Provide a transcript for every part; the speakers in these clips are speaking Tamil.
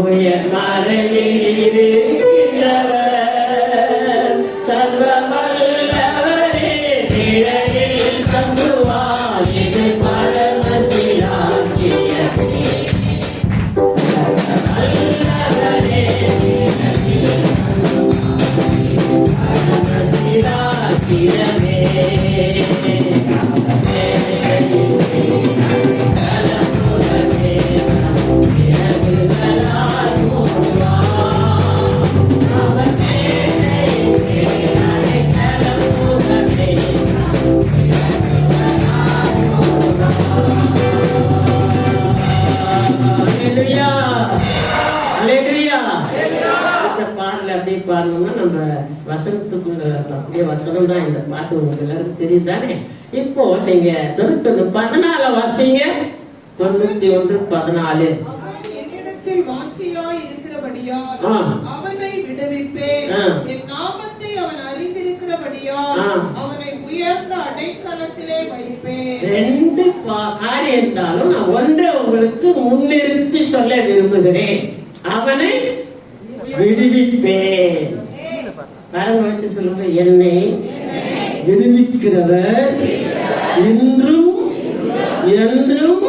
உயர் மறைவீடு சர்வ வல்லவரே நிழலில் தங்குவார் இது பரமசிலாக்கியமே சர்வ வல்லவரே நிழலில் பரமசிலாக்கியமே நம்ம வசனத்துக்குள்ள அப்படியே வசனம் தான் இந்த பாட்டு உங்களுக்கு எல்லாருக்கும் தெரியும் தானே. இப்போ நீங்க 91:14 வாசிங்க. 91:14 அவனை விடுவிப்பேன், என் நாமத்தை அவன் அறிந்திருக்கிறபடியால் அவனை உயர்ந்த அடைக்கலத்திலே வைப்பேன். ரெண்டு காரியம் என்றாலும் நான் ஒன்றை உங்களுக்கு முன்னிறுத்தி சொல்ல விரும்புகிறேன். அவனை விடுவிப்பேன். வைத்து சொல்லுங்க, என்னை விடுவிக்கிறவர் இன்றும் என்றும்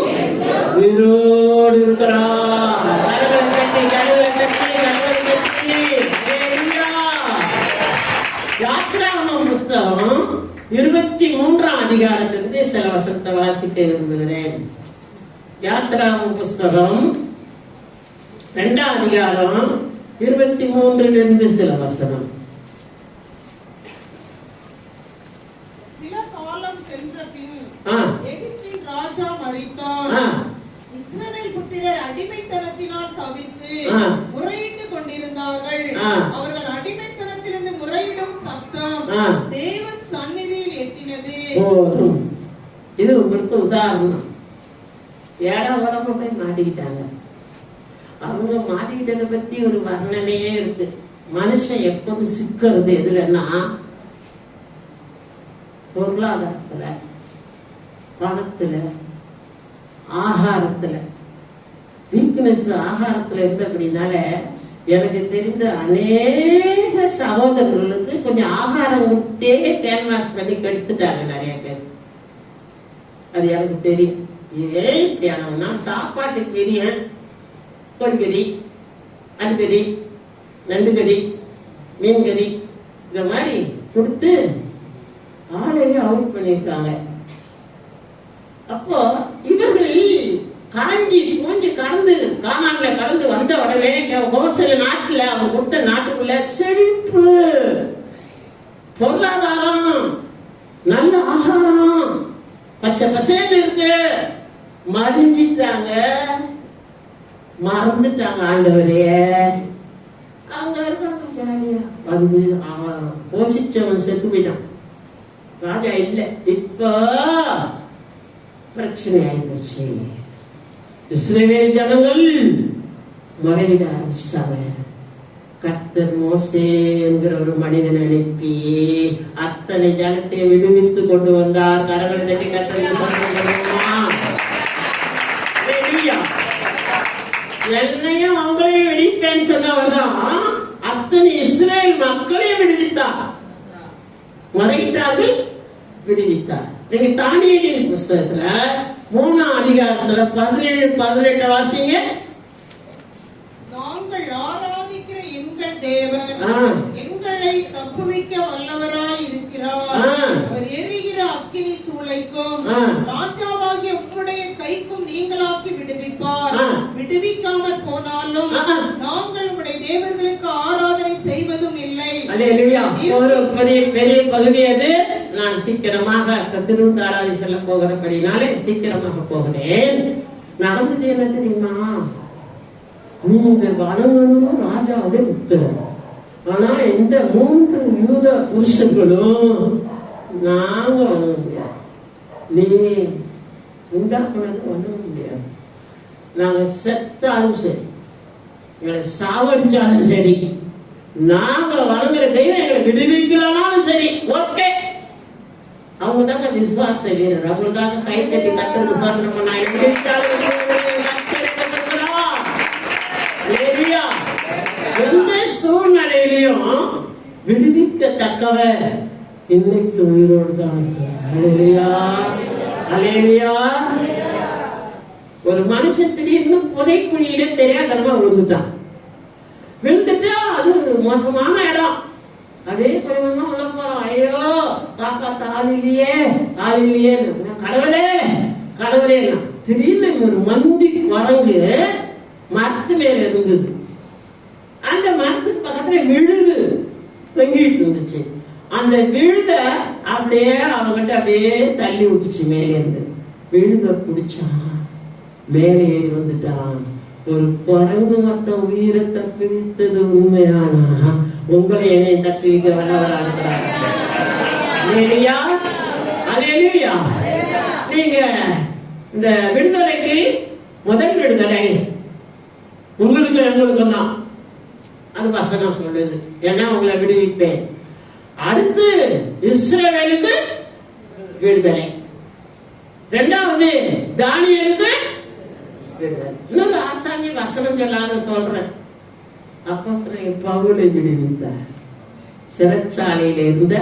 உயிரோடு இருக்கிறார். யாத்ராகமம் புஸ்தகம் 23ஆம் அதிகாரத்திலிருந்து சில வசனத்தை வாசிக்க விரும்புகிறேன். யாத்ராகமம் புஸ்தகம் 2ஆம் அதிகாரம் 23 சில வசனம். சில காலம் சென்ற பின் எகிப்தின் ராஜா மரித்தார். இஸ்ரவேல் புத்திரர் அடிமைத்தனத்தினால் தவித்து முறையிட்டுக் கொண்டிருந்தார்கள். அவர்கள் அடிமைத்தனத்திலிருந்து முறையிடும் சத்தம் தேவன் சந்நிதியில் எட்டினது. இது உங்களுக்கு உதாரணம். ஏழாம் உலகம் போய் மாட்டிக்கிட்டாங்க. அவங்க மாட்டிக்கிட்டதை பத்தி ஒரு வர்ணனையே இருக்கு. மனுஷன் எப்போது சிக்கிறது எதுலன்னா, பொருளாதாரத்துல, பணத்துல, ஆகாரத்துல. வீக்னஸ் ஆகாரத்துல இருந்தபடினால எனக்கு தெரிந்த அநேக சகோதரர்களுக்கு கொஞ்சம் ஆகாரம் கொடுத்தே கேன்வாஸ் பண்ணி கெடுத்துட்டாங்க நிறைய பேர். அது எனக்கு தெரியும். ஏன் இப்படி ஆனா, சாப்பாட்டுக்கு பிரியன் பொன்கறி, அன்பறி, நண்டுகறி, மீன்கறி இந்த மாதிரி கொடுத்து ஆளையே அவுட் பண்ணிருக்காங்க. அப்போ இவர்கள் காஞ்சி மூஞ்சி கடந்து காமான்ல கடந்து வந்த உடனே ஹோசல் நாட்டுல அவங்க கொடுத்த நாட்டுக்குள்ள செழிப்பு, பொருளாதாரம், நல்ல ஆகாரம், பச்சை பசேன்னு இருக்கு. மடிஞ்சிட்டாங்க, மறந்துட்டாங்க ஆண்டவரே. அவங்க இருக்காங்க ஜாலியா வந்து போஷிச்சவன் செத்து போயிட்டான். ராஜா இல்ல. இப்ப பிரச்சனை ஆயிடுச்சு. இஸ்ரவேல் ஜனங்கள் முறையிட ஆரம்பிச்சாங்க. கர்த்தர் மோசே என்கிற ஒரு மனிதன் அனுப்பி அத்தனை ஜனத்தை விடுவித்து கொண்டு வந்தார். கரங்களை தட்டி கர்த்தருக்கு என்னையும் அவங்களையும் விடுவிப்பேன்னு சொன்னவர்தான் அத்தனை இஸ்ரேல் மக்களையும் விடுவித்தார். முறையிட்டார்கள், விடுவித்தார். நீங்க தானியேலின் புஸ்தகத்துல 3ஆம் அதிகாரத்துல 17-18 வாசிங்க. நாங்கள் ஆராதிக்கிற எங்கள் தேவன் எங்களை தப்புவிக்க வல்லவராய் இருக்கிறார். அவர் எரிகிற அக்கினி சூளைக்கும் ராஜாவாகிய உம்முடைய கைக்கும் நீங்களாக்கி விடுவிப்பார். விடுவிக்காமல் போனாலும் நாங்கள் உம்முடைய தேவர்களுக்கு ஆராதனை செய்வதும் இல்லை. ஒரு பெரிய பகுதி அது. நான் சீக்கிரமாக திருவிழா ஆராதனை செல்ல போகிறபடினாலே சீக்கிரமாக போகிறேன். நடந்துட்டு என்ன தெரியுமா, நீங்கள் வணங்கணும் ராஜாவுடைய உத்தரவு. ஆனா இந்த 3 யூத புருஷர்களும் நாங்க வணங்க முடியாது, நீ உண்டாக்குனது வணங்க முடியாது, நாங்க செத்தாலும் சரி, எங்களை சாவடிச்சாலும் சரி, நாங்க வணங்குற தெய்வம் எங்களை விடுவிக்கலாம்னாலும் சரி, ஓகே. அவங்க தாங்க விசுவாச வீரர். அவங்களுக்காக கை தட்டி கட்டது சாதனம் பண்ணாங்க. எல்லாரையும் விடுவிக்கத்தக்கவர் இன்னைக்கு உயிரோடு தான். அல்லேலூயா, அல்லேலூயா. ஒரு மனுஷன் திடீர்னு புதைக்குழியில தெரியாதனமா விழுந்துட்டான். விழுந்துட்டு அது மோசமான இடம். அதே கொஞ்சமா உள்ள போறோம். ஐயோ காப்பாத்த ஆள் இல்லையே கடவுளே கடவுளே. திடீர்னு ஒரு மந்தி குரங்கு மரத்து மேல இருந்தது. அந்த மரத்துக்கு பக்கத்துல விழுது தொங்கிட்டு இருந்துச்சு. அந்த விழுத அப்படியே அவங்கிட்ட அப்படியே தள்ளி விட்டுச்சு. மேலே இருந்து விழுத பிடிச்சான், மேலே ஏறி வந்துட்டான். ஒரு குரங்கு மொத்த உயிரை தப்பிவிட்டது உண்மையானா உங்களை என்னை தப்பிக்க வல்லவராக. நீங்க இந்த விடுதலைக்கு முதல் விடுதலை உங்களுக்கு எங்களுக்கு தான். அது வசனம் சொல்லுது. ஏன்னா உங்களை விடுவிப்பேன். அடுத்து இஸ்ரவேலுக்கு விடுதலை. இரண்டாவது தானியேலுக்கு விடுதலை. இன்னொரு ஆசாமி வசனம் சொல்லாத சொல்றேன். அப்போஸ்தலன் பவுலை விடுவித்தார். சிறைச்சாலையில இருந்த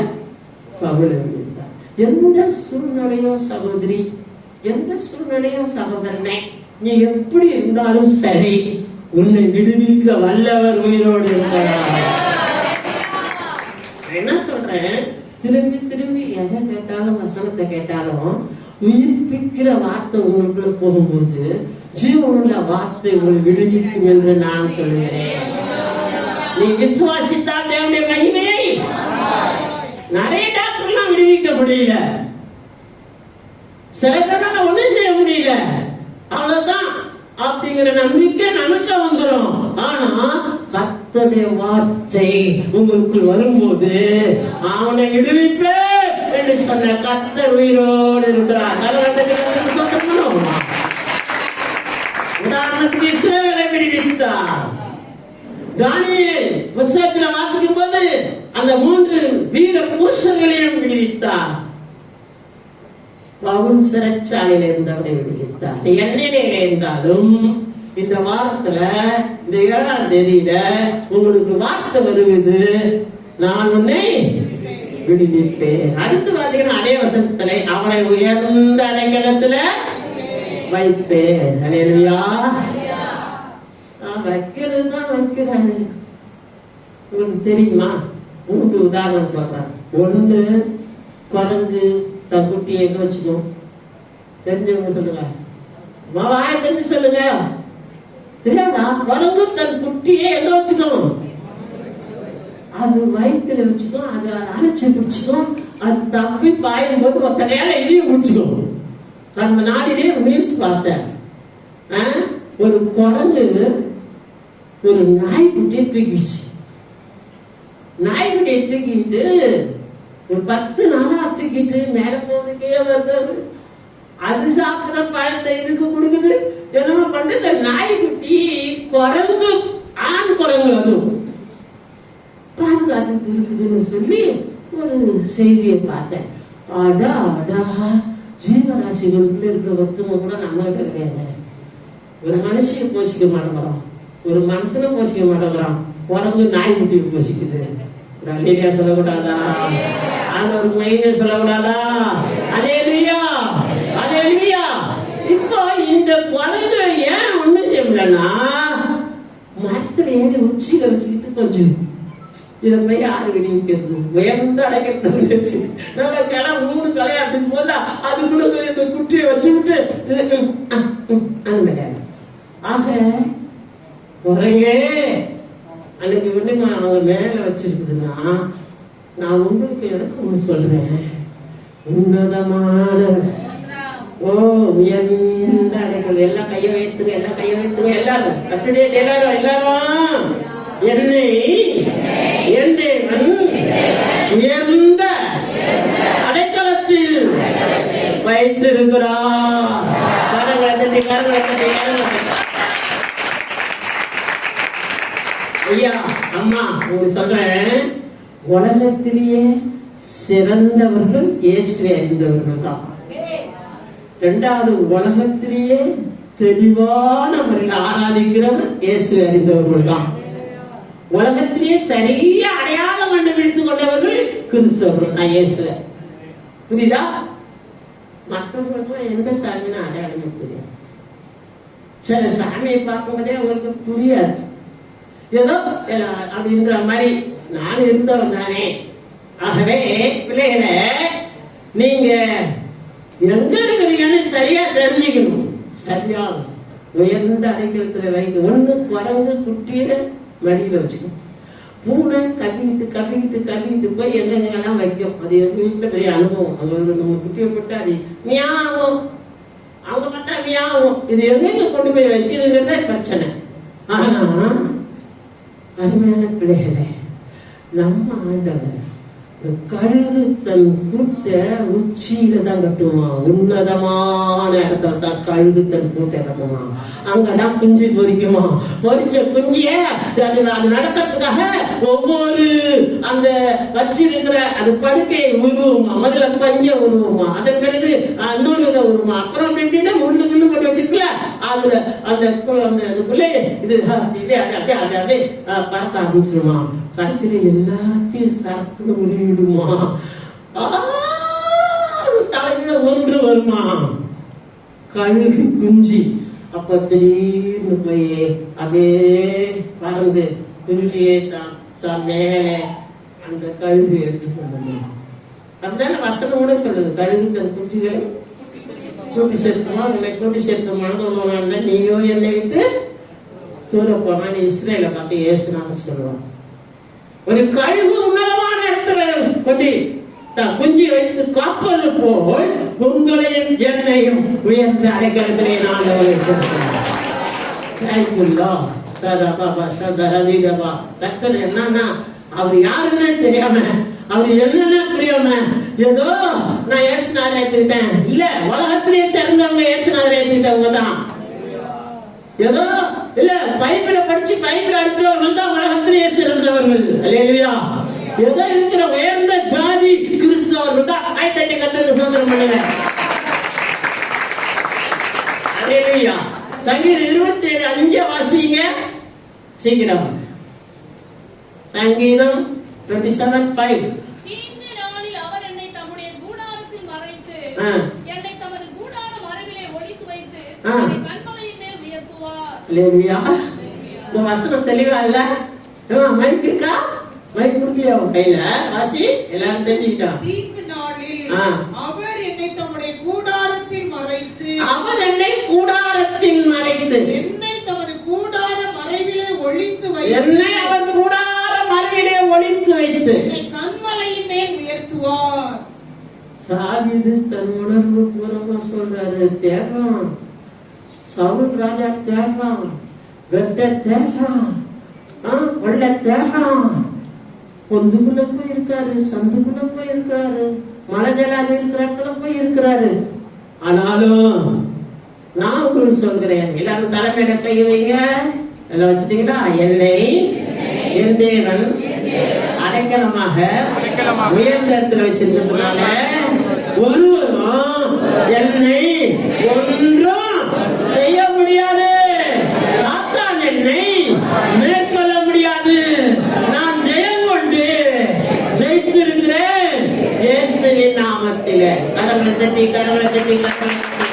பவுலை விடுவித்தார். எந்த சூழ்நிலையோ சகோதரி, எந்த சூழ்நிலையோ சகோதரனே, நீ எப்படி இருந்தாலும் சரி, உன்னை விடுவிக்க வல்லவர் உயிரோடு இருக்கிறார். என்ன சொல்றேன், திரும்பி திரும்பி எதை கேட்டாலும் வசனத்தை கேட்டாலும் உயிர்ப்பிக்கிற வார்த்தை உங்களுக்குள்ள போகும்போது ஜீவனுள்ள வார்த்தை உங்களை விடுவிக்கும் என்று நான் சொல்லுகிறேன். நீ விசுவாசித்தால் தேவனுடைய மகிமையை. நிறைய டாக்டர்லாம் விடுவிக்க முடியல, சில பேரால ஒண்ணும் செய்ய முடியல, அவ்வளவுதான் அப்படிங்கிற நம்பிக்கை நமக்கு வந்துடும். ஆனா கர்த்தருடைய வார்த்தை உங்களுக்குள் வரும்போது அவனை விடுவிப்பே என்று சொன்ன கர்த்தர் உயிரோடு இருக்கிறார். உதாரணத்துக்கு இஸ்ரவேலை விடுவித்தார். தானியேல் புத்தகத்தில் வாசிக்கும் போது அந்த 3 வீர புருஷர்களையும் விடுவித்தார். பவுல் சிறைச்சாலையில இருந்தவரை விடுவித்தார். எண்ணெயில இருந்தாலும் இந்த வாரத்துல இந்த 7ஆம் தேதியில உங்களுக்கு வார்த்தை வருவது, நான் உன்னை விடுவிப்பேன். அடுத்து பாத்தீங்கன்னா அதே வசனத்துல அவனை உயர்ந்த அடைக்கலத்துல வைப்பேன். அல்லேலூயா. வைக்கிறது தான் வைக்கிறாரு. உங்களுக்கு தெரியுமா? 3 உதாரணம் சொல்றேன். 1, குறைஞ்சு தன் குட்டியை எங்க வச்சுக்கணும்? தெரிஞ்சவங்க சொல்லுங்க, வாய தெரிஞ்சு சொல்லுங்க. தெரியாதா? குரங்கு தன் குட்டியை எங்க வச்சுக்கணும்? அது வயிற்றுல வச்சுக்கணும். அது அரைச்சி பிடிச்சிக்கும். அது தப்பி பாயும் போது ஒத்த நேரம் இதையும் பிடிச்சிக்கும். நம்ம நாளிலே நியூஸ் பார்த்தேன். ஒரு குரங்கு ஒரு நாய்க்குட்டியை தூக்கிச்சு. நாய்க்குட்டியை தூக்கிட்டு ஒரு 10 நாளா தூக்கிட்டு மேல போதுக்கே வருது. அது சாப்பிட பழத்தை இதுக்கு கொடுக்குது. என்னமா பண்றது? நாய்க்குட்டி குரங்கு, ஆண் குரங்கு வரும் பாதுகாத்து இருக்குதுன்னு சொல்லி ஒரு செய்தியை பார்த்தேன். அடா அடா, ஜீவராசிகளுக்குள்ள இருக்கிற ஒத்துமை கூட நம்மகிட்ட கிடையாது. ஒரு மனுஷனை போஷிக்க மாட்டேங்கிறோம், ஒரு மனுஷனை போஷிக்க மாட்டேங்கிறோம். குரங்கு நாய்க்குட்டியை போஷிக்குது. அல்லேலூயா சொல்லக்கூடாதா? அந்த ஒரு மைனை சொல்லக்கூடாதா? அல்லேலூயா, அல்லேலூயா. இப்போ இந்த குரங்கு ஏன் ஒண்ணும் செய்ய முடியலன்னா, மரத்துல ஏறி உச்சியில வச்சுக்கிட்டு கொஞ்சம் இதை போய் யாரு விடுவிக்கிறது? உயர்ந்து அடைக்கிறது. நல்ல கிளை 3 கிளை அப்படின்னு போதா அதுக்குள்ள இந்த குட்டியை வச்சுக்கிட்டு கிடையாது. ஆக குரங்கே அன்னைக்கு ஒண்ணுமா அவங்க மேல வச்சிருக்குதுன்னா, நான் உங்களுக்கு எனக்கு ஒண்ணு சொல்றேன். உன்னதமான உயர்ந்த அடைகள். எல்லாம் கைய வைத்துங்க, எல்லாம் கைய வைத்துங்க. எல்லாரும் கட்டுடைய எல்லாரும் என்னை என் தேவன் உயர்ந்த அடைக்கலத்தில் வைத்திருக்கிறார். ஐயா அம்மா உங்களுக்கு சொல்றேன், உலகத்திலேயே சிறந்தவர்கள் இயேசுவை அறிந்தவர்கள் தான். 2வது, உலகத்திலேயே தெளிவான முறையில் ஆராதிக்கிறவர் இயேசுவை அறிந்தவர்கள் தான். உலகத்திலேயே சரியா அடையாளம் கண்டுபிடித்துக் கொண்டவர்கள் கிறிஸ்தவர்கள். நான் இயேசுல புரியுதா? மற்றவர்களுக்கு எந்த சாமின்னு அடையாளமே தெரியாது. சில சாமியை பார்க்கும்போதே அவங்களுக்கு புரியாது. ஏதோ அப்படின்ற மாதிரி நான் இருந்தவன் தானே. ஆகவே பிள்ளைகளை நீங்க எங்க இருக்கிறீங்கன்னு சரியா தெரிஞ்சுக்கணும். சரியா உயர்ந்த அடைக்கலத்துல வைக்க. ஒண்ணு குரங்கு குட்டியில மடியில வச்சுக்கணும். பூனை கவிக்கிட்டு போய் எங்கெங்கெல்லாம் வைக்கும். அது எங்க வீட்டுல பெரிய அனுபவம். அது நம்ம குட்டியை போட்டு அது மியாவும், அவங்க பார்த்தா மியாவும். இது எங்க கொண்டு போய் வைக்கிறதுங்கிறத பிரச்சனை. ஆனா அருமையான பிள்ளைகளே, நம்ம ஆண்டவர் கழுகு தன் கூட்ட உச்சியில தான் கட்டுவான். உன்னதமான இடத்துல தான் கழுகு தன் கூட்ட கட்டுவான். அங்கதான் குஞ்சு பொறிக்குமா. பொறிச்ச குஞ்சிய அது நடக்கிறதுக்காக ஒவ்வொரு அந்த வச்சிருக்கிற அந்த படுக்கையை உருவுமா. முதல்ல பஞ்ச உருவுமா, அதன் பிறகு நூலுல உருமா. அப்புறம் எப்படின்னா முள்ளு போட்டு வச்சிருக்கல அதுல அந்த அதுக்குள்ளே இது அப்படியே பார்க்க ஆரம்பிச்சிருமா. கடைசியில எல்லாத்தையும் சரக்குன்னு முடிவிடுமா. தலையில ஒன்று வருமா கழுகு குஞ்சி. அப்ப திடீர்னு போய் அப்படியே பறந்து குஞ்சியே தான் மேல அந்த கழுகு எடுத்து அப்படின்னா வசனம் கூட சொல்லுது. கழுகு தன் குஞ்சுகளை கூட்டி சேர்க்குமா. கூட்டி சேர்க்க மனதோனா நீயோ என்னை விட்டு தூர போனான்னு இஸ்ரேல பார்த்து ஏசுனான்னு சொல்லுவான். ஒரு கழுகு உன்னதமான இடத்துல கொண்டு குஞ்சு வைத்து காப்பது போல் உங்களையும் என்னையும் உயர்ந்த அடைக்கலத்திலே நான் என்னன்னா அவர் யாருன்னு தெரியாம, அவர் என்னன்னா புரியாம ஏதோ நான் ஏசுநாதர் ஏத்துக்கிட்டேன். இல்ல, உலகத்திலேயே சேர்ந்தவங்க ஏசுநாதர் ஏத்துக்கிட்டவங்க தான். ஏதோ இல்ல பைபிள படிச்சு பைபிள் அடுத்தவர்கள் தான் உலகத்திலேயே சிறந்தவர்கள். அல்லேலூயா. ஏதோ இருக்கிற உயர்ந்த ஜாதி கிறிஸ்தவர்கள் தான் கைத்தட்டி கத்தருக்கு சோதனை பண்ணுங்க. அல்லேலூயா. சங்கீதம் 27:5 வாசிங்க சீக்கிரம். சங்கீதம் 27:5. தீங்கு நாளில் அவர் என்னை தம்முடைய கூடாரத்தில் மறைத்து என்னை தமது கூடார மறைவிலே ஒளித்து வைத்து என்னை கண்மலையின் மேல் உயர்த்துவார். அல்லேலூயா. இந்த வசனம் தெளிவா இல்ல? மைக் இருக்கா? மைக் குடுக்கலையா கையில? வாசி, எல்லாரும் தெரிஞ்சுக்கிட்டோம். தீங்கு நாளில் அவர் என்னை தம்முடைய கூடாரத்தில் மறைத்து, அவர் என்னை கூடாரத்தில் மறைத்து, என்னை தமது கூடார மறைவிலே ஒளித்து வைத்து, என்னை அவர் கூடார மறைவிலே ஒளித்து வைத்து என்னை கண்மலையின் மேல் உயர்த்துவார். சாதிது தன் உணர்வு பூர்வமா சொல்றாரு. தேகம் சவுல் ராஜா தேகம், வெட்ட தேகம், கொள்ள தேகம். பொந்துக்குள்ள போய் இருக்காரு, சந்துக்குள்ள போய் இருக்காரு, மலை ஜலாதி இருக்கிற இடத்துல போய் இருக்கிறாரு. ஆனாலும் நான் உங்களுக்கு சொல்கிறேன், எல்லாரும் தலைமையில கை வைங்க. எல்லாம் வச்சுட்டீங்களா? என்னை என் தேவன் அடைக்கலமாக உயர்ந்த இடத்துல வச்சிருந்ததுனால ஒருவரும் என்னை ஒன்றும் செய்ய முடியாது. சாத்தான் என்னை மேற்கொள்ள முடியாது. நான் ஜெயம் கொண்டு ஜெயித்திருக்கிறேன் இயேசுவின் நாமத்திலே. கரங்களை தட்டி கரங்களை தட்டி கரங்களை தட்டி.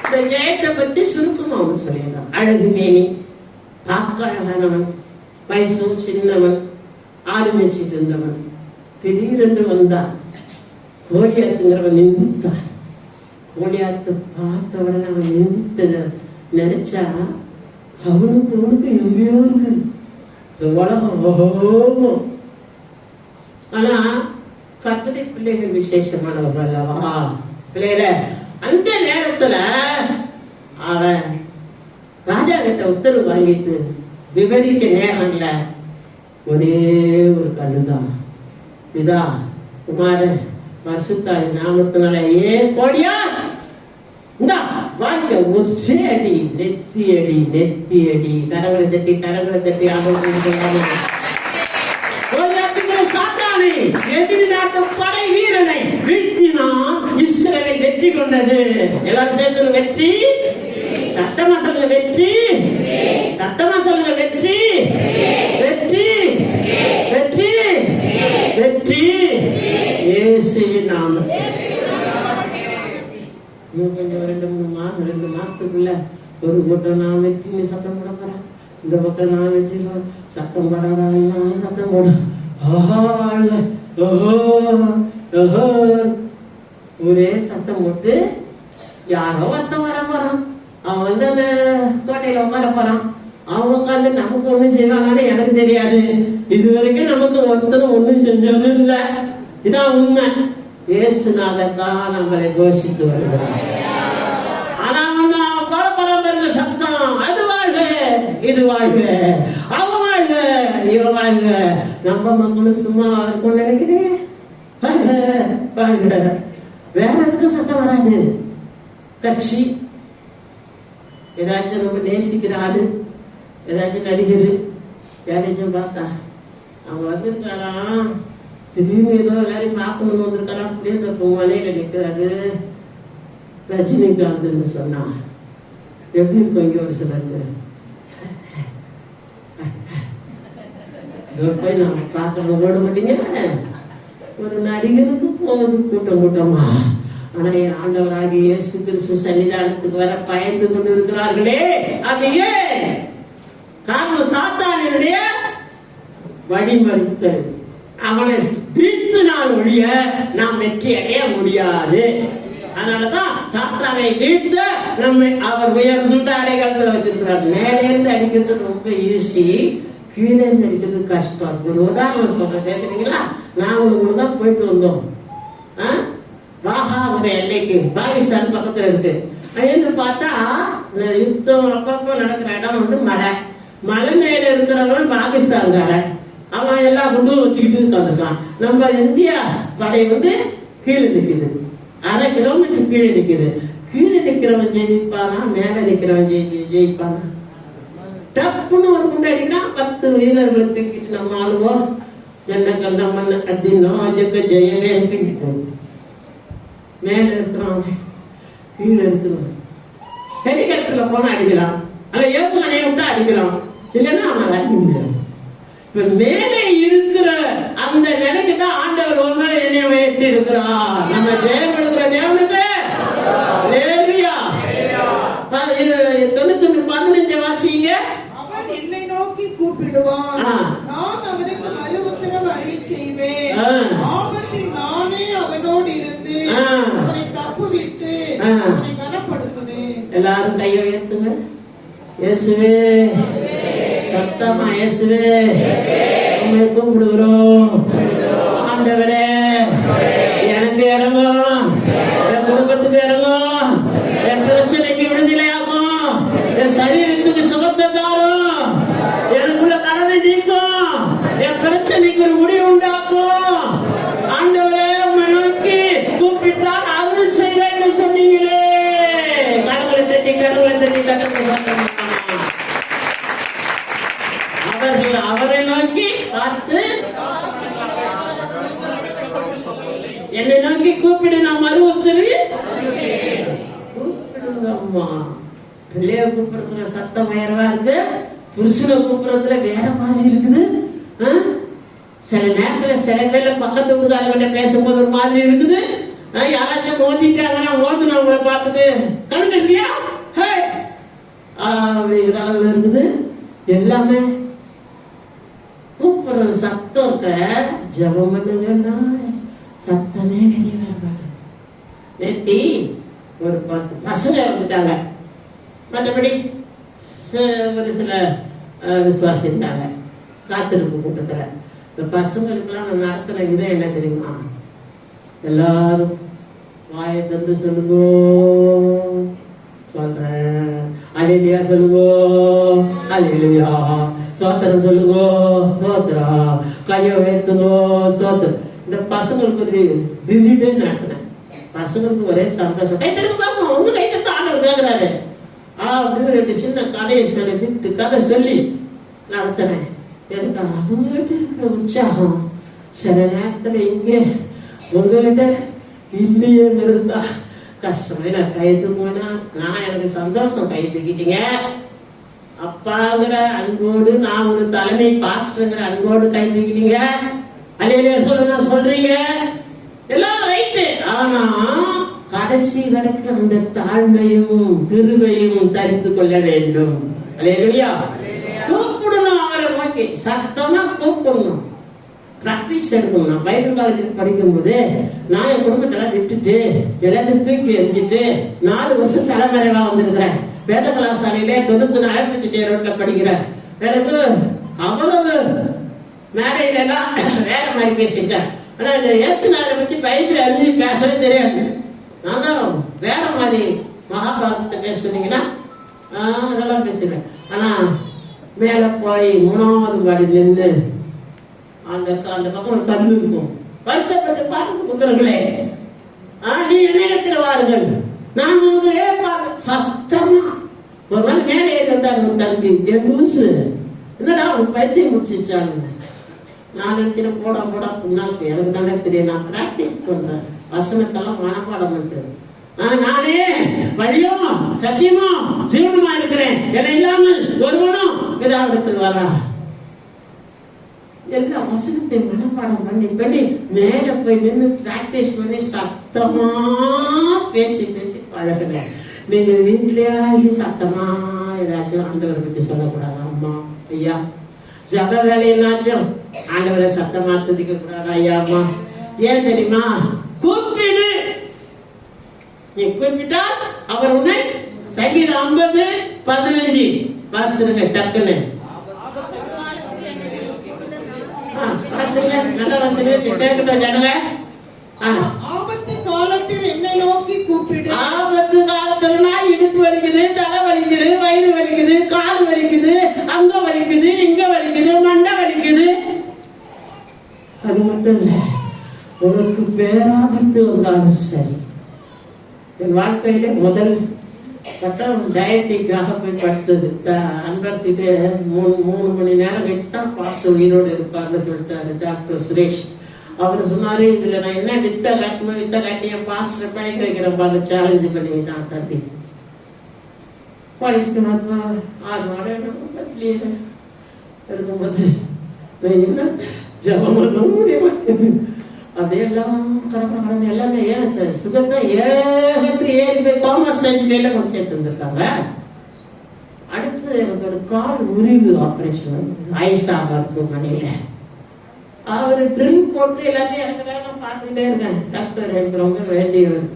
இந்த ஜெயத்தை பத்தி சுருக்கமா சொல்லிடலாம். அழகு மேனி, பார்க்க அழகானவன், வயசு சின்னவன், ஆடு மேய்ச்சிட்டு இருந்தவன். திடீரென்று வந்தான். கோலியாத்துங்கிறவன் நின்றுட்டான். கோலியாத்து பார்த்த உடனே அவன் நின்றுட்டத நினைச்சா அவனுக்கு எங்கேயோ இருக்கு உலகம். ஓஹோ. ஆனா கர்த்தருடைய பிள்ளைகள் விசேஷமானவர்கள் அல்லவா? பிள்ளைகள அந்த நேரத்துல அவன் ராஜா கிட்ட உத்தரவு வாங்கிட்டு விவரிக்க நேரம் இல்ல. ஒரே ஒரு கல்லுதான். இதா குமார பசுத்தாய் நாமத்தினால ஏன் கோடியா இந்தா வாங்க ஒரே அடி, நெத்தி அடி, நெத்தி அடி. கரங்களை தட்டி கரங்களை தட்டி சாத்தானை எதிரி நாட்டு படை வீரனை வீழ்த்தினான். இஸ்ரவேலை வெற்றி கொண்டது. எல்லாரும் சேர்த்து வெற்றி. சத்தமா சொல்லுங்க வெற்றி. சத்தமா சொல்லுங்க, வெற்றி வெற்றி வெற்றி வெற்றி இயேசுவின் நாமம். கொஞ்சம் 2 மாசத்துக்குள்ள ஒரு கூட்டம் நான் வெற்றி சத்தம் போட போறேன், இந்த பக்கம் நான் வெற்றி சத்தம் போடாதான் சத்தம் போட. ஒரே சத்தம் போட்டு யாரோ ஒருத்தன் வர போறான், அவன் வந்து அந்த கோட்டையில உட்கார போறான். அவன் உட்காந்து நமக்கு ஒண்ணும் செய்வாங்கன்னு எனக்கு தெரியாது. இது வரைக்கும் நமக்கு ஒருத்தரும் ஒண்ணும் செஞ்சதும் இல்லை. இதான் உண்மை. இயேசுநாதர் தான் நம்மளை கோஷித்து வருகிறார். ஆனா அவன் பரபரப்பு சத்தம், அது வாழ்க, இது வாழ்க, அவன் வாழ்க, இவன் வாழ்க. நம்ம மக்களும் சும்மா இருக்கும் நினைக்கிறேன். வேற எதுக்கும் சத்தம் வராது. கட்சி, ஏதாச்சும் ரொம்ப நேசிக்கிற ஆளு, ஏதாச்சும் நடிகர், யாராச்சும் பார்த்தா அவங்க வந்திருக்காராம், திடீர்னு ஏதோ எல்லாரையும் பார்க்கணும்னு வந்திருக்காராம். அப்படியே இந்த மலையில நிற்கிறாரு ரஜினிகாந்த்னு சொன்னா எப்படி இருக்கும்? இங்க ஒரு சிலருக்கு போய் நம்ம பார்க்கணும் ஓட மாட்டீங்க. ஒரு நடிகருக்கு போகுது கூட்டம் கூட்டமா. ஆனா என் ஆண்டவராகிய இயேசு கிறிஸ்து சன்னிதானத்துக்கு வர பயந்து கொண்டு இருக்கிறார்களே, அது ஏன் காரணம்? சாத்தானுடைய வழிமறித்தல். அவனை வீழ்த்தினால் ஒழிய நாம் வெற்றி அடைய முடியாது. அதனாலதான் சாத்தானை வீழ்த்த நம்மை அவர் உயர்ந்த அடைகாலத்துல வச்சிருக்கிறார். மேலே இருந்து அடிக்கிறது ரொம்ப ஈஸி, கீழே இருந்து அடிக்கிறது கஷ்டம். ஒரு உதாரணம் சொல்றேன், கேட்குறீங்களா? நான் ஒரு தான் போயிட்டு வந்தோம். வாகாவுடைய எல்லைக்கு, பாகிஸ்தான் பக்கத்துல இருக்கு. என்று பார்த்தா யுத்தம் அப்பப்போ நடக்கிற இடம் வந்து மலை. மலை மேல இருக்கிறவன் பாகிஸ்தான்காரன். அவன் எல்லா குண்டும் வச்சுக்கிட்டு உட்காந்துருக்கான். நம்ம இந்தியா படை வந்து கீழே நிக்குது, 1/2 கிலோமீட்டர் கீழே நிக்குது. கீழே நிக்கிறவன் ஜெயிப்பானா, மேல நிக்கிறவன் ஜெயிப்பானா? டப்புன்னு ஒரு குண்டு அடிக்கிறா, 10 வீரர்களை தூக்கிட்டு நம்ம ஆளுவோம் ஜன்னக்கல் நம்ம அப்படின்னா ஜெயவே தூக்கிட்டு மேல இருக்கிறான், கீழே இருக்கிறான். ஹெலிகாப்டர்ல போனா அடிக்கலாம், அல்ல ஏவுகணையை விட்டா அடிக்கலாம், இல்லைன்னா அவன் அடிக்க முடியாது. இப்ப மேலே இருக்கிற அந்த நிலைக்கு தான் ஆண்டவர் ஒரு நாள் என்னை உயர்த்தி இருக்கிறார். நம்ம ஜெயம் கொடுக்கிற தேவனுக்கு 99:15 வாசிங்க. அவன் என்னை நோக்கி கூப்பிடுவான், நான் அவனுக்கு மறு உத்தரவு அருளி செய்வேன். ஆபத்தில் நானே அவனோடு இருந்து அவனை தப்புவித்து அவனை கனப்படுத்துவேன். எல்லாரும் கையை உயர்த்துங்க. இயேசுவே, சத்தமா இயேசுவே, உம்மை கூப்பிடுகிறோம். ஆண்டவரே, எனக்கு இறங்கும், என் குடும்பத்துக்கு இறங்கும், என் பிரச்சனைக்கு விடுதலையாகும், என் சரீரத்துக்கு சுகத்தை தாரும், எனக்குள்ள கடனை நீக்கும், என் பிரச்சனைக்கு ஒரு முடிவு உண்டாக்கும். ஆண்டவரே, உம்மை நோக்கி கூப்பிட்டால் அருள் செய்வேன்னு சொன்னீங்களே. கடவுளை தட்டி கட்டுங்க. அவரை நோக்கி பார்த்து என்னை நோக்கி கூப்பிடு, நான் மறு உத்தரவு கூப்பிடுங்க. அம்மா பிள்ளைய கூப்பிடுற சத்தம் வேறவா இருக்கு, புருஷனை கூப்பிடுறதுல வேற மாதிரி இருக்குது. சில நேரத்துல சில பேர்ல பக்கத்து வீட்டுக்காரங்கிட்ட பேசும்போது ஒரு மாதிரி இருக்குது. யாராச்சும் ஓட்டிட்டாங்கன்னா ஓடுனவங்களை பார்த்துட்டு கணுக்கியா அப்படிங்கிற அளவுல இருக்குது. எல்லாமே கூப்பிடுற சத்தத்தை ஜபம் பண்ணுங்கன்னா சத்தமே வெளியே வர மாட்டேன். நேத்தி ஒரு 10 பசங்க வந்துட்டாங்க, மற்றபடி ஒரு சில விசுவாசி இருந்தாங்க காத்திருப்பு கூட்டத்துல. இந்த பசங்களுக்கெல்லாம் நான் நடத்துற விதம் என்ன தெரியுமா? எல்லாரும் வாயை தந்து சொல்லுங்க, சொல்றேன், அல்லேலூயா சொல்லுங்க, அல்லேலூயா, சோத்திரம் சொல்லுங்க, சோத்திரம், கையை உயர்த்துங்க, சோத்திரம். இந்த பசங்களுக்கு ஒரு விசிட்டே நடத்தினேன். பசங்களுக்கு ஒரே சந்தோஷம். கை தடுக்க பார்ப்போம், உங்க கை தடுத்து ஆண்டவர் கேட்கிறாரு அப்படின்னு 2 சின்ன கதையை சொல்லி விட்டு கதை சொல்லி நடத்தினேன். எனக்கு அவங்ககிட்ட இருக்கிற உற்சாகம் சில நேரத்துல இங்கே உங்ககிட்ட இல்லையே இருந்தா கஷ்டம். இல்ல கை தூக்கினா நான் எனக்கு சந்தோஷம், கை தூக்கிட்டீங்க அப்பாங்கிற அன்போடு, நான் ஒரு தலைமை பாஸ்டர்ங்கிற அன்போடு கை தூக்கினீங்க. அல்லேலூயா சொல்லுங்க, சொல்றீங்க எல்லாம் ரைட்டு. ஆனா கடைசி வரைக்கும் அந்த தாழ்மையும் கிருபையும் தரித்து கொள்ள வேண்டும். அல்லேலூயா. கூப்பிடணும், அவரை நோக்கி சத்தமா கூப்பிடணும். பிராக்டிஸ் எடுக்கணும். நான் பைபிள் காலேஜில் படிக்கும் போது நான் என் குடும்பத்தெல்லாம் விட்டுட்டு எல்லாத்தையும் தூக்கி எரிஞ்சிட்டு 4 வருஷம் தலைமறைவா வந்திருக்கிறேன். வேத கலாசாலையிலே 94 ரோட்ல படிக்கிறேன். எனக்கு அவ்வளவு மேடையில எல்லாம் வேற மாதிரி பேசிட்டேன். ஆனா இந்த இயேசுநாதரை பத்தி பைபிள் அறிஞ்சு பேசவே தெரியாது. நான் தான் வேற மாதிரி மகாபாரதத்தை பேசுனீங்கன்னா அதெல்லாம் பேசுறேன். ஆனா மேல போய் 3வது மாடி நின்று அந்த பக்கம் ஒரு கல் இருக்கும். வருத்தப்பட்டு பார்த்து புத்தர்களே, நீ இணையத்தில் வாருங்கள், நான் உங்களே பார்க்க சத்தமா. ஒரு நாள் மேலே வந்தார் ஒரு தம்பி, லூசு என்னடா உன் பைத்தியம் முடிச்சிச்சாங்க. நான் நினைக்கிறேன் போடா போடா புண்ணாக்கு, எனக்கு தானே தெரியும், நான் பிராக்டிஸ் பண்றேன், வசனத்தெல்லாம் மனப்பாடம் பண்றேன். நானே வழியும் சத்தியமும் ஜீவனமா இருக்கிறேன், என இல்லாமல் ஒருவனும் பிதாவிடத்தில் வரா. எல்லா வசனத்தையும் மனப்பாடம் பண்ணி மேல போய் நின்று பிராக்டிஸ் பண்ணி சத்தமா பேசி பழகினேன். நீங்க வீட்லயே சத்தமா ஏதாச்சும் ஆண்டவரை பத்தி சொல்லக்கூடாது. அம்மா ஐயா ஜப வேலையினாச்சும் ஆண்டவரை சத்தமா துதிக்க கூடாது. ஐயா அம்மா ஏன் தெரியுமா? கூப்பிடு, நீ கூப்பிட்டால் அவர் உன்னை. சங்கீதம் 50:15 வாசிருங்க டக்குன்னு. ஆபத்து காலத்தில் என்னை நோக்கி கூப்பிடு. ஆபத்து காலத்துல இடுப்பு வலிக்குது, தலை வலிக்குது, வயிறு வலிக்குது, கால் வலிக்குது, அங்க வலிக்குது, இங்க வலிக்குது, மண்டை வலிக்குது. அது மட்டும் இல்ல, உனக்கு பேராபத்து வந்தாலும் சரி. என் வாழ்க்கையில முதல் கட்டம் டயட்டிக்காக போய் படுத்தது. அன்பர் சீட்டு 3 மணி நேரம் கழிச்சுதான் பாஸ் உயிரோடு இருப்பார்னு சொல்லிட்டாரு டாக்டர் சுரேஷ். அவர் சொன்னாரு, இதுல நான் என்ன வித்த காட்டி என் பாஸ் படிக்க வைக்கிறேன் பாரு, சேலஞ்சு பண்ணி நான் தம்பி படிச்சுக்கணும். 6 மாதம் இருக்கும்போது என்ன ஜபம் பண்ண முடிய மாட்டேங்குது. அப்படியெல்லாம் கடந்து எல்லாமே ஏன் சார் சுகர் தான் ஏறி போய் காமர்ஸ் சர்ஜரியில கொஞ்சம் சேர்த்து வந்திருக்காங்க. அடுத்து எனக்கு ஒரு கால் முறிவு ஆபரேஷன் ஐசா மருத்துவமனையில. அவரு ட்ரில் போட்டு எல்லாத்தையும் எனக்கு பார்த்துட்டே இருக்கேன். டாக்டர் எனக்கு ரொம்ப வேண்டியவர்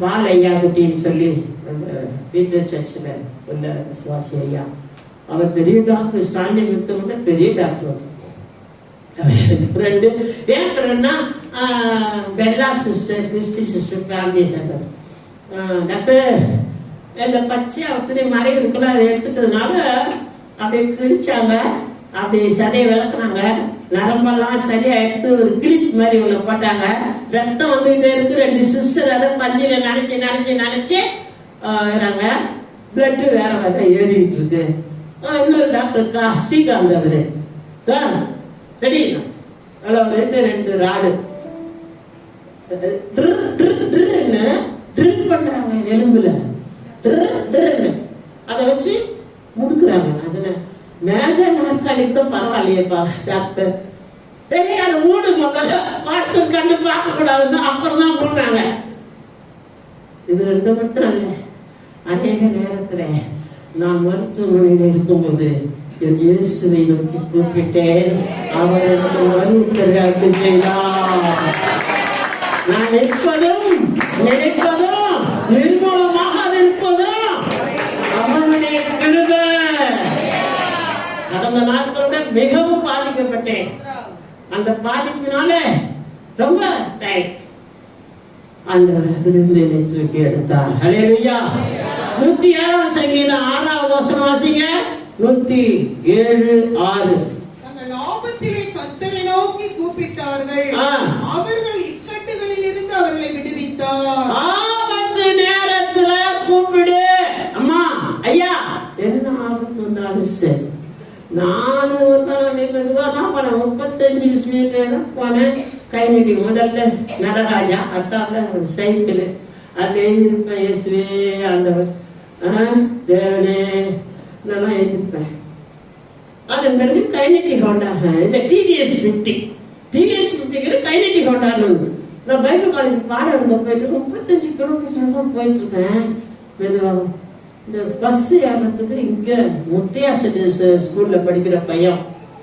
பால் ஐயா குட்டின்னு சொல்லி அந்த பீட்டர் சர்ச்சில் உள்ள விசுவாசி ஐயா. அவர் பெரிய டாக்டர், ஸ்டாண்டிங் வித்தவங்க பெரிய டாக்டர். ஃப்ரெண்டு ஏன் ஃப்ரெண்ட்னா Bella sister, Christy sister family center. Doctor இந்த பச்சை அத்தனை மறைவு இருக்குல்ல, அதை எடுத்துக்கிறதுனால அப்படி கிழிச்சாங்க, அப்படி சதையை விளக்குனாங்க, நரம்பெல்லாம் சரியா எடுத்து ஒரு கிளிப் மாதிரி உள்ள போட்டாங்க. ரத்தம் வந்துகிட்டே இருக்கு. 2 சிஸ்டர் அதை பஞ்சில நினைச்சு பிளட் வேற வேற ஏறிட்டு இருக்கு. இன்னொரு டாக்டர் ஸ்ரீகாந்த் அவரு ரெடி 2 ராடு ட்ரில் பண்றாங்க எலும்புல, அதை வச்சு முடுக்குறாங்க. அதுல மேஜர் நாற்காலிக்கு பரவாயில்லையப்பா டாக்டர், பெரிய மூடு முதல்ல வாட்ஸ்அப் கண்டு பார்க்க கூடாதுன்னு அப்புறம் தான் போனாங்க. இது 2 மட்டும் அல்ல, அநேக நேரத்துல நான் மருத்துவமனையில் இருக்கும்போது என் இயேசுவை நோக்கி கூப்பிட்டேன், அவர் எனக்கு மறுத்தரவு செய்தார். நான் நிற்பதும் நினைப்பதும் நிர்மூலமாக நிற்பதும் அவனுடைய கிருபை. கடந்த நாட்களுடன் மிகவும் பாதிக்கப்பட்டேன். அந்த பாதிப்பினால ரொம்ப அந்த விருந்தினை தூக்கி எடுத்தார். ஹல்லேலூயா. 107 சங்கீதம் 6வது வசனம் வாசிங்க. 107:6. தங்கள் ஆபத்திலே கர்த்தரை நோக்கி கூப்பிட்டார்கள், அவர்கள் இக்கட்டுகளில் இருந்து அவர்களை விடுவித்தார். ஆபத்து நேரத்துல கூப்பிடு. அம்மா ஐயா என்ன ஆபத்து வந்தாலும் சரி, நான் தான் 35 மினிட் போனேன். கை நீட்டி முதல்ல நடராஜா, அத்தால சைக்கிள், அதே இருப்பேன். இயேசுவே ஆண்டவர், தேவனே நல்லா எழுதிப்பேன். அதன் பிறகு கைனடிக் ஹோண்டா, இந்த டிவிஎஸ் 50 கைனடிக் ஹோண்டான்னு. நான் பைபிள் காலேஜ் பாடம் போயிட்டு 35 கிலோமீட்டர் தான் போயிட்டு இருக்கேன். மெதுவாக இந்த பஸ் ஏறதுக்கு இங்க முத்தையா ஸ்கூல்ல படிக்கிற பையன்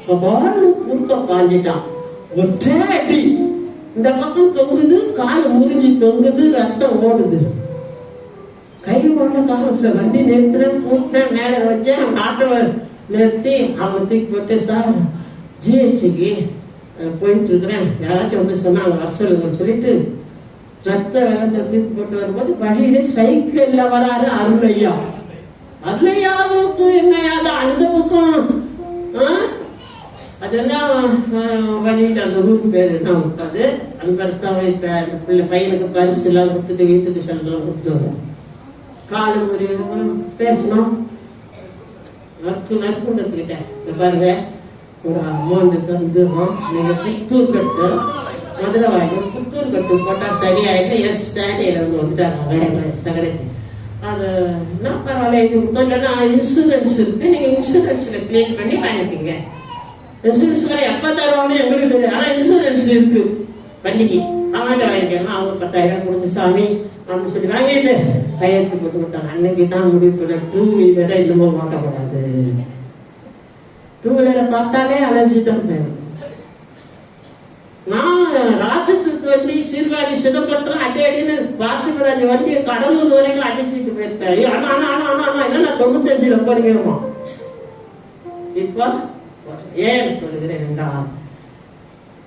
சவாலு குறுக்க பாஞ்சிட்டான். ஒற்றே அடி, இந்த பக்கம் தொங்குது, கால் முறிஞ்சு தொங்குது, ரத்தம் ஓடுது. கை ஓட கால வண்டி நிறுத்தினேன், கூப்பிட்டேன், மேல வச்சேன். அவன் ஆட்டோவை நிறுத்தி அவன் தூக்கி போட்டு, சார் ஜிஹெச்சுக்கு போயிட்டு இருக்கிறேன், யாராச்சும் வந்து சொன்னாங்க வர சொல்லுங்கன்னு சொல்லிட்டு ரத்த வெள்ளத்தை தூக்கி போட்டு வரும்போது வழியில சைக்கிள்ல வராரு அருளையா. அருளையாவுக்கு என்னையாதான் அந்த பக்கம் அதெல்லாம் வழியில அந்த ரூம் பேரு என்ன உட்காது அந்த பரிசு தான் பிள்ளை பையனுக்கு பரிசு எல்லாம் கொடுத்துட்டு வீட்டுக்கு செல்லாம் கொடுத்து வரும். காலு ஒரு பேசணும், நற்குண்டத்துக்கிட்ட பாருங்க ஒரு அமௌண்ட் தந்துடும், நீங்க புத்தூர் கட்டு மதுரை வாங்கி புத்தூர் கட்டு போட்டா சரியாயிட்டு எஸ் ஸ்டாண்டில் வந்து வந்துட்டாங்க வேற செக்ரட்டரி. அது என்ன பரவாயில்ல இது இல்லைன்னா இன்சூரன்ஸ் இருக்கு, நீங்க இன்சூரன்ஸ்ல கிளைம் பண்ணி வாங்கிப்பீங்க. இன்சூரன்ஸ்ல எப்ப தருவாங்க எங்களுக்கு தெரியும், ஆனா இன்சூரன்ஸ் இருக்கு பள்ளிக்கு அவன்கிட்ட வாங்கிக்கலாம். அவங்க 10,000 கொடுத்து சாமி அப்படின்னு சொல்லி வாங்கிட்டு கையெழுத்து போட்டு விட்டாங்க. அன்னைக்கு தான் முடிவு பண்ண 2 வீலரை இன்னமும் மாட்டக்கூடாது. 2 வீலரை பார்த்தாலே அலர்ஜிதான் போயிடும். நான் ராட்சசத்து வண்டி சீர்காழி சிதம்பரத்துல அடின்னு பார்த்துக்கிறாங்க வண்டியை கடலூர் வரைக்கும் அடிச்சுட்டு போயிருக்காரு. ஆனா ஆனா ஆனா ஆனா ஆனா இல்ல 95 போறீங்கம்மா. இப்ப ஏன் சொல்லுகிறேன் என்றால்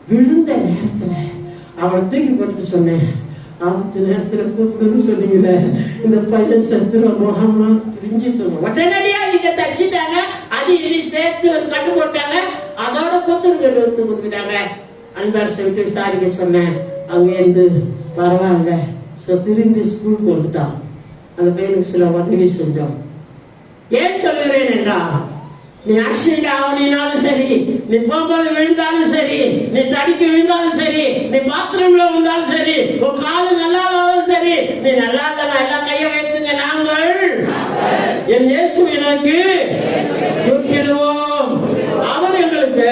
விழுந்த நேரத்துல அவன் தூக்கி போட்டு சொன்னேன், ஆபத்து நேரத்துல கூப்பிடுன்னு சொன்னீங்களே, இந்த பையன் செத்துற முகமா பிரிஞ்சுட்டு உடனடியா இங்க தச்சுட்டாங்க, அது இனி சேர்த்து ஒரு கட்டு போட்டாங்க, அதோட கொத்துருங்க கொடுத்துட்டாங்க. அன்பரசை விட்டு விசாரிக்க சொன்னேன், அங்க இருந்து பரவாயில்ல திரும்பி ஸ்கூலுக்கு வந்துட்டான். அந்த பையனுக்கு சில உதவி செஞ்சோம். ஏன் சொல்லுகிறேன் என்றா, நீ ஆக்சிடென்ட் ஆகணினாலும் சரி, நீ போகும்போது விழுந்தாலும் சரி, நீ தடிக்க விழுந்தாலும் சரி, நீ பாத்ரூம்ல விழுந்தாலும் சரி, உன் காலு நல்லா இருந்தாலும் சரி, நீ நல்லா இருந்தா எல்லாம் கைய வைத்துங்க, நாங்கள் என் இயேசு எனக்கு தூக்கிடுவோம், அவர் எங்களுக்கு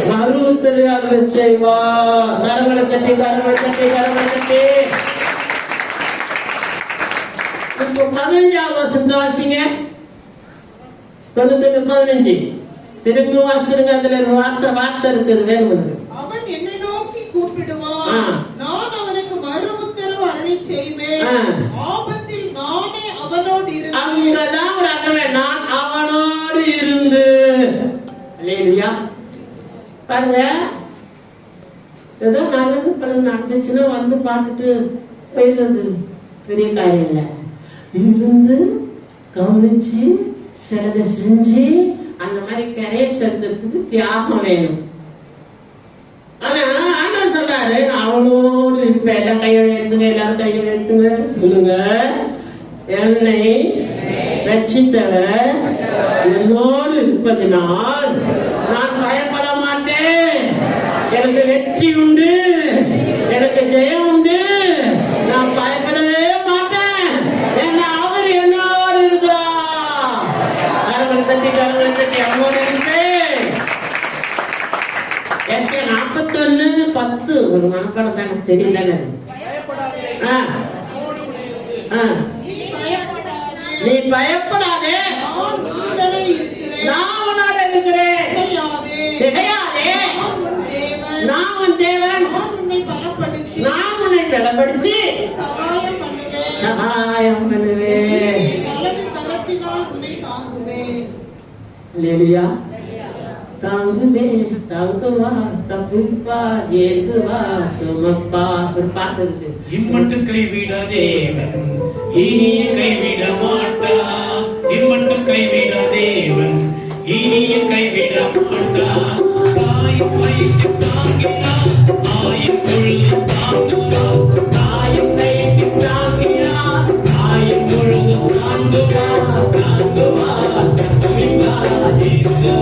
மறுத்தல் செய்வார். கரங்களை கட்டி கரங்களை கட்டி கரங்களை கட்டி. இப்போ 15வது வசனத்தை வாசிங்க. 91-15 திரும்பி வாசிருங்க. அதுல வார்த்தை இருக்குது வேணும். அவன் என்னை நோக்கி கூப்பிடுவான், நான் அவனுக்கு மறு உத்தரவு அருளி செய்வேன், ஆபத்தில் நானே அவனோடு இருந்து. அங்கதான் ஒரு அண்ணன், நான் அவனோடு இருந்து. அல்லேலூயா. பாருங்க, ஏதோ நல்லது பல நடந்துச்சுன்னா வந்து பார்த்துட்டு போயிடுறது பெரிய காரியம் இல்லை. இருந்து கவனிச்சு சிலதை செஞ்சு அந்த மாதிரி கரையை செலுத்துறதுக்கு தியாகம் வேணும். ஆனா ஆண்டவர் சொல்றாரு, அவனோடு இப்ப எல்லாம் கையை எடுத்துங்க, எல்லாரும் கையை எடுத்துங்க சொல்லுங்க. என்னை ரட்சித்தவர் என்னோடு இருப்பதினால் நான் பயப்பட மாட்டேன். எனக்கு வெற்றி உண்டு, எனக்கு ஜெயம் உண்டு, நான் பயப்படவே மாட்டேன். ஏன்னா அவர் என்னோடு இருக்கிறார். கரங்கள் தட்டி அவனோடு இருப்பேன். 41:10 ஒரு மனப்பாடம் தான் எனக்கு தெரியல. நீ பயப்படாதே, நான் உன்னோட இருக்கிறேன். திகையாதே, நான் உன் தேவன், நான் உன்னை பலப்படுத்தி சகாயம் பண்ணுவேன். அல்லேலூயா. தாங்குவே தாங்குவா தப்புப்பா ஏகுவா சுமப்பா. ஒரு பாட்டு இருக்கு. இம்மட்டு கைவிட தேவன் இனிய கைவிட மாட்டா, இம்மட்டு கைவிட தேவன் இனிய கைவிட மாட்டா. தாயும் வயிற்று தாங்கினா தாயும் பொழுது தாங்குவா, தாயும் கைக்கு தாங்கினா தாயும் பொழுது தாங்குவா, தாங்குவா தப்புவிப்பா ஏசுவா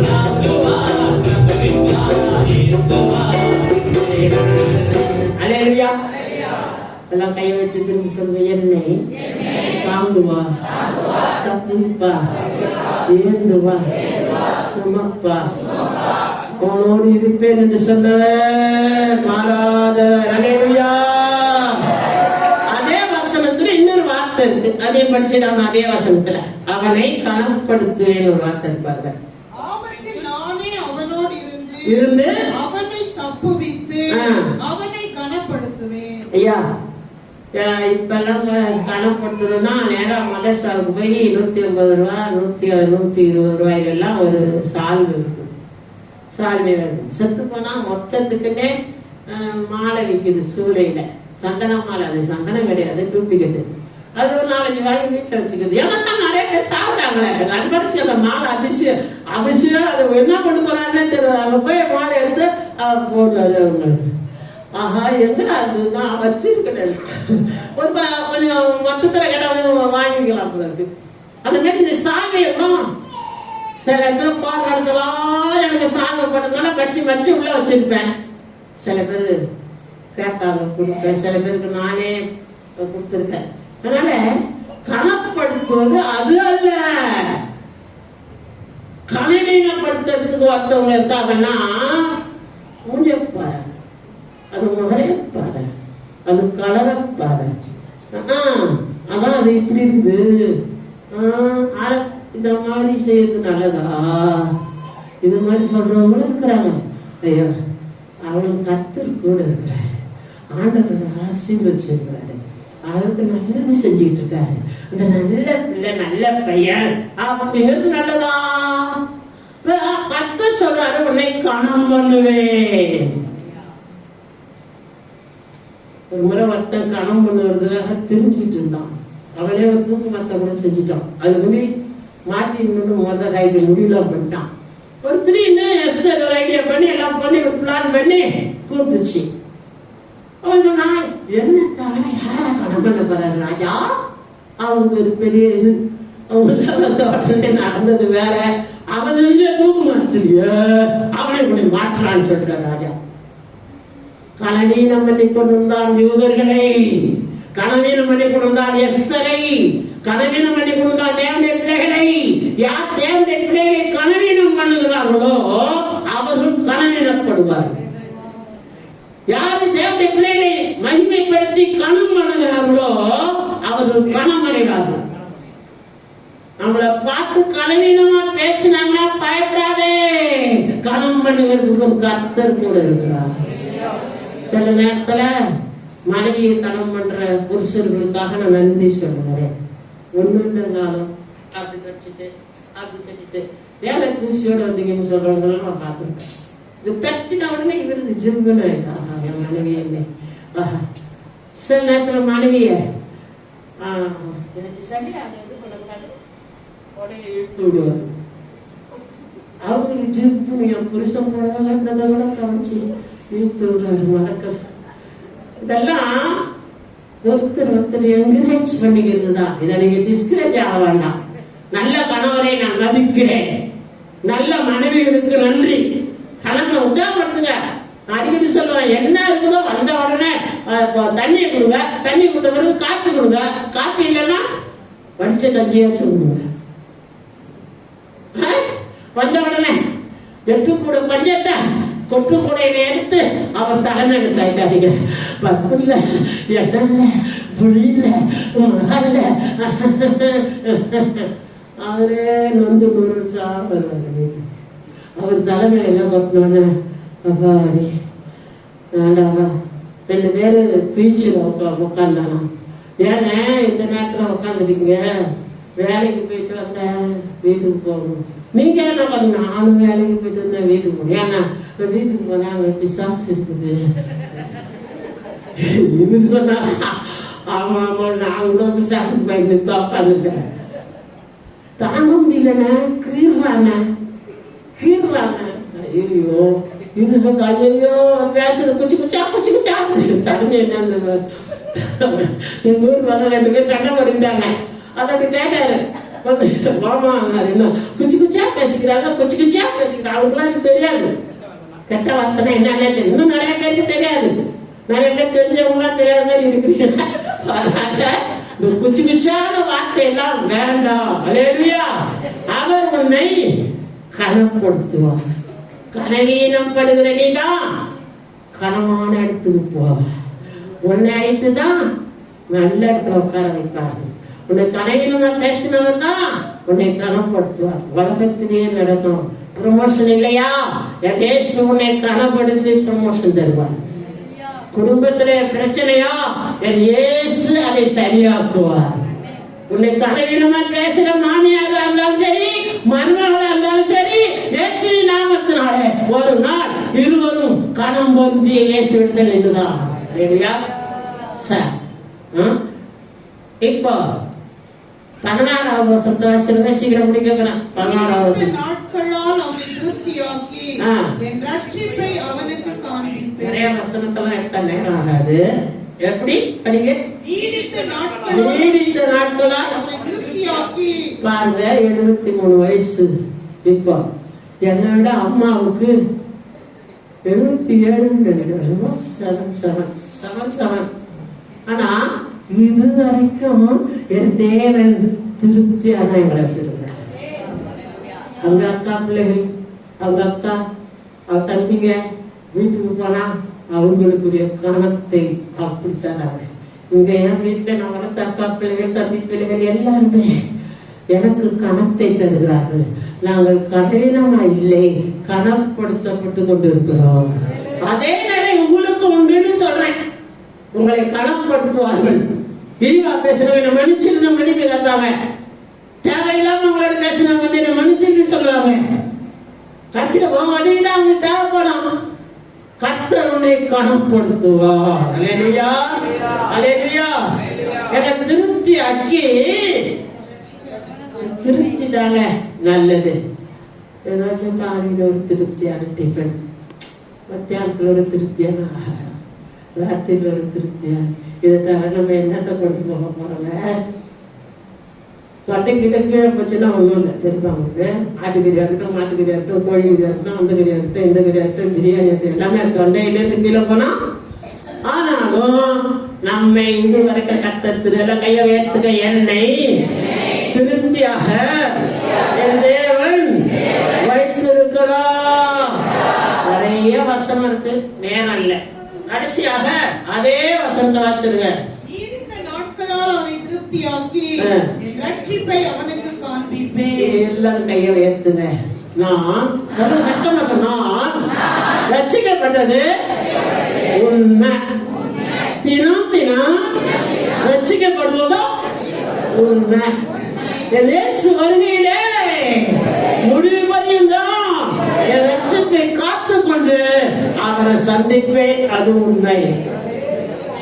தாங்குவா தப்புவிப்பா ஏசுவா. அல்லேலூயா. எல்லாம் கையை வச்சு திரும்பி சொல்லுங்க. என்னை தாங்குவா தப்புப்பா, ஏந்து வா, சுமப்பா, உன்னோடு இருப்பேன் என்று சொன்னவர் மாறாதவர். அல்லேலூயா. அதே வசனத்துல இன்னொரு வார்த்தை இருக்கு, அதே படிச்சிடாம அதே வசனத்துல அவனை கனப்படுத்துவேன் ஒரு வார்த்தை இருப்பாங்க. ஆபத்தில் நானே அவனோடு இருந்து அவனை தப்புவித்து அவனை கனப்படுத்துவேன். ஐயா, இப்பெல்லாம் கனப்படுத்தணும்னா நேரம் மதஸ்டாவுக்கு போய் 150 ரூபா 120 ரூபாயிலெல்லாம் ஒரு சால்வை இருக்கு. சால்வை வேணும். செத்து போனா மொத்தத்துக்குன்னே மாலை விற்குது சூளையில. சந்தன மாலை, அது சந்தனம் கிடையாது, டூப்ளிகேட். அது ஒரு 4-5 வாங்கி வீட்டில் வச்சுக்குது. ஏன்னா நிறைய பேர் சாப்பிடாங்களே அன்பரிசி அந்த மாலை அதிசயம் அவசியம். அதை என்ன பண்ண போறாங்கன்னு தெரியல. அவங்க போய் மாலை எடுத்து போடுறாரு அவங்களுக்கு. ஆஹா, எங்க அதுதான் வச்சிருக்கேன். ஒரு கொஞ்சம் மொத்தத்துல இடம் வாங்கிக்கலாம் போல இருக்கு. அந்த மாதிரி இந்த சாவியெல்லாம் சில இடத்துல போடுறதுலாம் எனக்கு சாங்க போட்டதுனால வச்சு உள்ள வச்சிருப்பேன். சில பேர் கேட்டாங்க கொடுப்பேன், சில பேருக்கு நானே கொடுத்துருக்கேன். அதனால கனப்படுத்துவது அது அல்ல. கனவீனப்படுத்துறதுக்கு ஒருத்தவங்க இருக்காங்கன்னா மூஞ்சப்பாரு, அது முகரையப்பாரு, அது கலரப்பாரு. அதான் அது இப்படி இருக்குது. இந்த மாதிரி செய்யறது நல்லதா? இது மாதிரி சொல்றவங்களும் இருக்கிறாங்க. ஐயோ, அவனுக்கு கர்த்தர் கூட இருக்கிறாரு, ஆண்டவர் ஆசீர்வதிச்சிருக்கிறாரு, அவருக்கு நல்லது செஞ்சுட்டு இருக்காரு. இந்த நல்ல பிள்ளை நல்ல பையன் அப்படிங்கிறது நல்லதா? கர்த்தர் சொல்றாரு, உன்னை கனம் பண்ணுவேன். ஒரு முறை ஒருத்தன் கனம் பண்ணுவதுக்காக தெரிஞ்சுட்டு இருந்தான். அவளே ஒரு தூக்கு மத்த கூட செஞ்சுட்டான். அது முடி மாட்டி முத கைக்கு முடியலாம் பண்ணிட்டான். ஒரு 3 ஐடியா பண்ணி எல்லாம் பண்ணி பிளான் பண்ணி கூப்பிடுச்சு. அவன் சொன்னா, என்ன தவிர யாரா கனம் பண்ண போறாரு ராஜா? அவனுக்கு ஒரு பெரிய இது. அவங்க நடந்தது வேற. அவன் தூக்கு மாத்திரிய அவனை இப்படி மாற்றான்னு சொல்ற ராஜா. கனவீனம் பண்ணி கொண்டிருந்தான் யூதர்களை, கனவீனம் பண்ணி கொண்டிருந்தான் எஸ்தரை, கனவீனம் பண்ணி கொண்டிருந்தான் தேவனுடைய பிள்ளைகளை. யார் தேவனுடைய பிள்ளைகளை கனவீனம் பண்ணுகிறார்களோ அவர்கள் கனவீனப்படுவார்கள். யாரு தேவனுடைய பிள்ளைகளை மகிமைப்படுத்தி கனம் பண்ணுகிறார்களோ அவர்கள் கனம் அடைகிறார்கள். நம்மளை பார்த்து கனவீனமா பேசினாங்கன்னா பயப்படாதே, கனம் பண்ணுகிறதுக்கு கர்த்தர் கூட இருக்கிறார். சில நேரத்துல மனைவியை கனம் பண்ற புருஷர்களுக்காக நான் நன்றி சொல்லுகிறேன். ஒண்ணு இருந்தாலும் அப்படி கடிச்சிட்டு வேலை தூசியோட வந்தீங்கன்னு சொல்றவங்களும் நான் பார்த்துருக்கேன். இது தட்டின உடனே இவருக்கு ஜிம்புன்னு என் மனைவி என்ன. சில நேரத்துல மனைவிய எனக்கு சரியா அதை இது பண்ணக்கூடாது உடனே இழுத்து விடுவார். அவங்களுக்கு ஜிம்புன்னு என் புருஷன் போனதாக இருந்ததை கூட கவனிச்சு இழுத்து விடுறாரு. வணக்கம். இதெல்லாம் ஒருத்தர் என்கரேஜ் பண்ணிக்கிறது தான். இதை நீங்க டிஸ்கரேஜ் ஆக வேண்டாம். நல்ல கணவரை நான் மதிக்கிறேன், நல்ல மனைவிகளுக்கு நன்றி, கணவனை உற்சாகப்படுத்துங்க. அடிக்கடி சொல்லுவேன், என்ன இருக்குதோ வந்த உடனே தண்ணியை கொடுங்க, தண்ணி கொடுத்த பிறகு காப்பி கொடுங்க, காப்பி இல்லைன்னா வடிச்ச கஞ்சியாச்சும் கொடுங்க. வந்த உடனே எட்டு கூட பஞ்சத்தை கொட்டு கூடையில எடுத்து அவர் தலைமையில சாய்க்காதீங்க. பத்துல எடல்ல புளியில மகல்ல அவரே நொந்து நூறுச்சா வருவாரு வீட்டுக்கு. அவர் தலைமையில என்ன கொட்டினோன்னு அப்பாடி வேண்டாவா 2 பேரு பீச்சில் உட்காந்தானா. ஏன்னா இந்த நேரத்துல உட்காந்துருக்கீங்க, வேலைக்கு போயிட்டு வந்த வீட்டுக்கு போகணும். நீங்க என்ன பண்ண? நானும் வேலைக்கு போயிட்டு வந்தேன் வீட்டுக்கு போகணும். ஏன்னா வீட்டுக்கு போனா அங்க பிசாசு இருக்குது இது சொன்னா. ஆமா ஆமா, நான் கூட பிசாசுக்கு பயந்து உட்காந்துருக்கேன். தாங்க முடியலண்ணா, கீழ்றாங்க. ஐயோ இது சொன்னா, ஐயோ பேசுறது குச்சி குச்சா தடுமை என்ன. எங்க ஊருக்கு வர 2 பேர் சண்டை போட்டுக்கிட்டாங்க. அதை அப்படி கேட்டாரு, மாமா என்ன குச்சா பேசிக்கிறாங்க, அவங்களுக்குலாம் எனக்கு தெரியாது. கெட்ட வார்த்தை என்னன்னே தெரியும். இன்னும் நிறைய பேருக்கு தெரியாது. நிறைய பேர் தெரிஞ்சவங்களாம் தெரியாத மாதிரி இருக்கிறீங்க. இந்த குச்சி குச்சான வார்த்தை எல்லாம் வேண்டாம். அல்லேலூயா. அவர் உன்னை கனப்படுத்துவார். கனவீனம் படுகிற நீதான் கனமான இடத்துக்கு போவ. உன்னை அழைத்துதான் நல்ல இடத்துல உட்கார வைப்பாரு. உன்னை கனவீனமா பேசினவன் தான் உன்னை கனப்படுத்துவார். உலகத்திலேயே நடக்கும். ப்ரமோஷன் இல்லையா? என் இயேசு உன்னை கனப்படுத்தி ப்ரமோஷன் தருவார். குடும்பத்திலே பிரச்சனையா? என் இயேசு அதை சரியாக்குவார். உன்னை கனவீனமா பேசுற மாமியாக இருந்தாலும் சரி, மருமகளா இருந்தாலும் சரி, இயேசுவின் நாமத்தினாலே ஒரு நாள் இருவரும் கனம் பொருந்திய இயேசுவிடத்தில் நின்றுதான். இப்போ 16வது வசனத்தை சீக்கிரம் முடிக்கிறேன். 16வது நாட்களால் அவனை திருப்தியாக்கி என் ரட்சிப்பை அவனுக்கு காண்பிப்பேன். நிறைய வசனத்தெல்லாம் எடுத்த நேரம் ஆகாது. எப்படி படிங்க? நீடித்த நாட்களால் அவனை திருப்தியாக்கி. பாருங்க, 73 வயசு. இப்போ என்னை விட அம்மாவுக்கு 77. ஆனா இது வரைக்கும் என் தேவன் திருப்தியாக எங்களை வச்சிருக்கிறார். அவங்க அக்கா பிள்ளைகள், அவங்க அக்கா, அவ தம்பிங்க வீட்டுக்கு போனா அவங்களுக்குரிய கணத்தை அப்படித்தான். இங்க என் வீட்டுல நான் வளர்த்த அக்கா பிள்ளைகள், தம்பி பிள்ளைகள் எல்லாருமே எனக்கு கணத்தை தருகிறார்கள். நாங்கள் கடினமா இல்லை, கனப்படுத்தப்பட்டு கொண்டிருக்கிறோம். அதே நிலை உங்களுக்கு உண்டுன்னு சொல்றேன். உங்களை கனப்படுத்துவார்கள். விரிவா பேசுறவங்க மன்னிச்சிருந்த மன்னிப்பு கேட்பாங்க. தேவையில்லாம உங்களோட பேசுறவங்க வந்து என்ன மன்னிச்சிருந்து சொல்லுவாங்க. கடைசியில அதிகம் அவங்களுக்கு தேவைப்படும். கர்த்தர் உன்னை கனப்படுத்துவார். அல்லேலூயா, அல்லேலூயா. எனக்கு திருப்தி ஆக்கி, திருப்தி தாங்க நல்லது. ஏதாச்சும் காலையில் ஒரு திருப்தியான டிஃபன், மத்தியானத்தில் ஒரு திருப்தியான ஆகாரம், ராத்திரியில் ஒரு திருப்தியான. இதை தவிர நம்ம என்னத்தை கொண்டு போக போறோங்க? தொண்டைக்கிட்ட கீழே போச்சுன்னா ஒன்றும் இல்லை. தெரியுமாங்க, ஆட்டுக்கறியா இருக்கட்டும், மாட்டுக்கறியா இருக்கட்டும், கோழிக்கறியா இருக்கட்டும், அந்த கறியா இருக்கட்டும், இந்த கறியா இருக்கட்டும், பிரியாணி இருக்கட்டும், எல்லாமே தொண்டையிலேருந்து கீழே போனா. ஆனாலும் நம்மை இங்கு வரைக்கும் கத்தத்துல கையை உயர்த்துக்க, என்னை திருப்தியாக என் தேவன் வைத்திருக்கிறார். நிறைய வசனம் இருக்கு, நேரம் இல்லை. கடைசியாக அதே வசனத்தை வாசிருங்க. நீடித்த நாட்களால் அவனை திருப்தியாக்கி என் ரட்சிப்பை அவனுக்கு காண்பிப்பேன். எல்லாரும் கையை உயர்த்துங்க. நான் சட்டமாக நான் ரட்சிக்கப்பட்டது உண்மை. தினம் தினம் ரட்சிக்கப்படுவதோ உண்மை. இயேசு வருகையிலே முடிவு வரையும் தான் என் ரட்சிப்பை காத்துக்கொண்டு அவரை சந்திப்பேன். அது உண்மை.